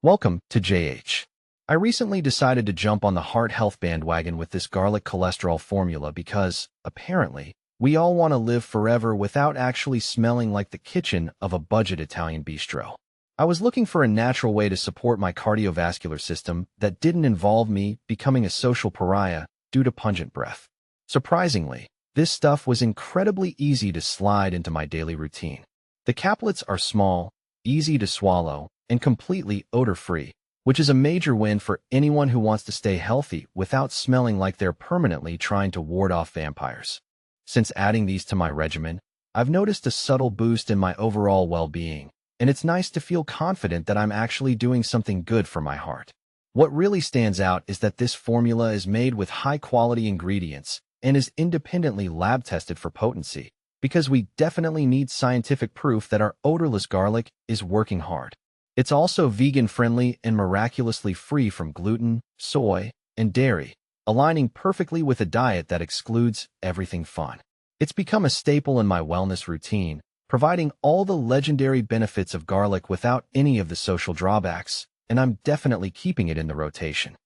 Welcome to JH. I recently decided to jump on the heart health bandwagon with this garlic cholesterol formula because, apparently, we all want to live forever without actually smelling like the kitchen of a budget Italian bistro. I was looking for a natural way to support my cardiovascular system that didn't involve me becoming a social pariah due to pungent breath. Surprisingly, this stuff was incredibly easy to slide into my daily routine. The caplets are small, easy to swallow, and completely odor-free, which is a major win for anyone who wants to stay healthy without smelling like they're permanently trying to ward off vampires. Since adding these to my regimen, I've noticed a subtle boost in my overall well-being, and it's nice to feel confident that I'm actually doing something good for my heart. What really stands out is that this formula is made with high-quality ingredients and is independently lab-tested for potency, because we definitely need scientific proof that our odorless garlic is working hard. It's also vegan-friendly and miraculously free from gluten, soy, and dairy, aligning perfectly with a diet that excludes everything fun. It's become a staple in my wellness routine, providing all the legendary benefits of garlic without any of the social drawbacks, and I'm definitely keeping it in the rotation.